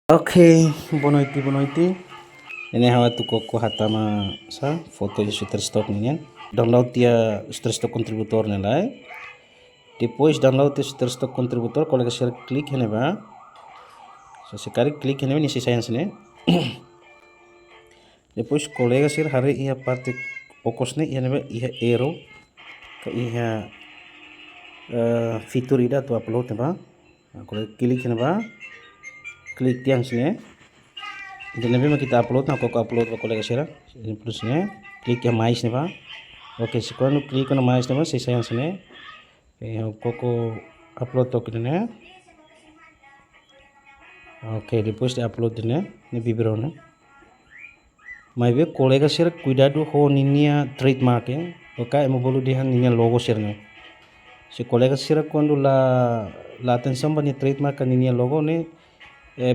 Oke, bonoiti. Ini hawa tu koko hatama sa foto di Shutterstock niyan. Download dia Shutterstock contributor nilai. Depois download dia Shutterstock contributor kalau share klik hene ba. So sekali klik hene ni science ne. Depois colega share hari ia parte okos ne hene ba ia arrow ka ia fitur ida tu upload ne ba. Kalau klik hene ba. Klik tiang sini. Jadi nabi kita upload na koko upload wa kolega share. Plus ne klik yang mais ne ba. Oke, sekarang klik na mais ne ba saya sini. Koko upload to kene. Oke, depois de upload ne bibiro ne. Mai be kolega share cuidado ho ninia trademark ya. Oka emo bolu dihan ninia logo share ne. Si kolega share quando la atenção bani trademark ninia logo ne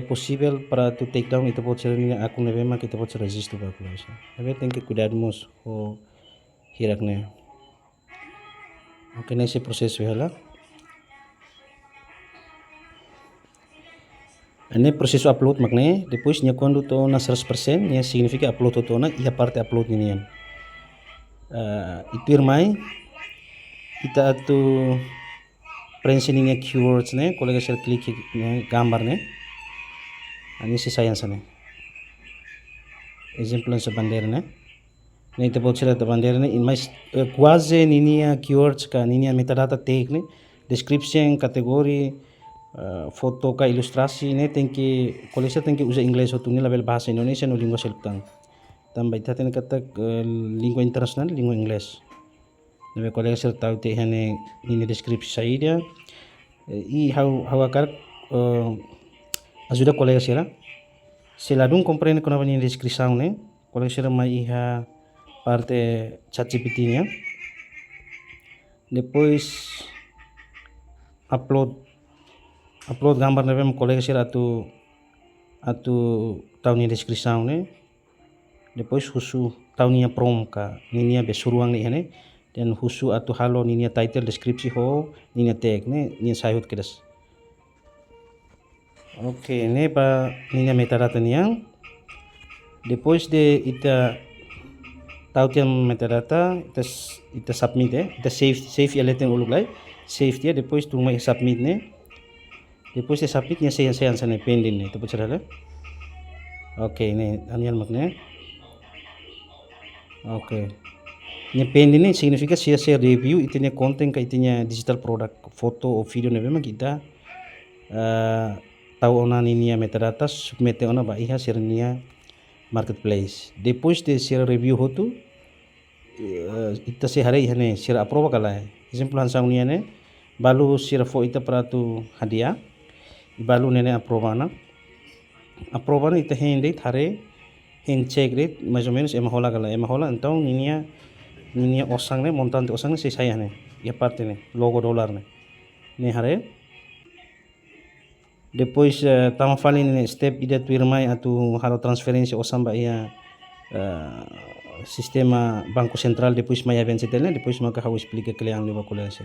possível para tu take down itu pode ser ninia akun ne bema kita pode registro ba kulas. Tapi tem que cuidar mos ho hirak ne. Oke, nesse processo ela. Ini proses upload makne, depois nya quando to na 100% nya significa upload to na ia parte upload nian. Itu irmai kita atu prenxe ninya keywords ne, kolega share klik gambar ne. Ani si science ne. Exemplo sa bandera ne. Ne ita pode ser bandera ne, mas quase ninya keywords ka ninya metadata tag ne, description, kategori, foto ka ilustrasi ne kolega tem que usar inglês atau ni label bahasa Indonesia no lingua selatan. Tambah ita tem kata lingua internasional, lingua inglês. Nabe kolega share tahu te hane ni descripsi saída. E how akar ajuda kolega share. Se la dun compreende con ni descrição ne, kolega share mai iha parte ChatGPT nya. Depois upload gambar ne kolega share atu tahu ni descrição ne. Depois husu tahu ni prom ka ni besuruang ni hane. Dan husu atu halo ni title deskripsi ho ni tag ne ni sayut kedas. Oke, ini pa ni metadata niang. Depois de ita tahu tiang metadata ita submit ita save ya leten uluk lai. Save dia depois tu mai submit ne. Depois de submit nya saya sana pending ne. Itu pecah. Oke, ini anian makne. Oke. Nya pending ne significa share review itinya konten ka itinya digital product, foto o video ne memang kita tahu ona ninya metadata submit ona ba iha share niya marketplace. Depois de share review hotu ita se hari hane share approve kala. Exemplo hansang niya ne balu share fo ita para tu hadiah. Balu nene approve na ita hand hare hand check rate mais ou menos ema hola kala. Ema hola então ninya osang ne montante osang ne saya ne. Ya parte ne logo dolar ne. Ne hare depois tama fali ne step ida tu irmai atu halo transferência osamba ia sistema banco central depois mai aven setelne depois maka hau explica kalian leva kolega.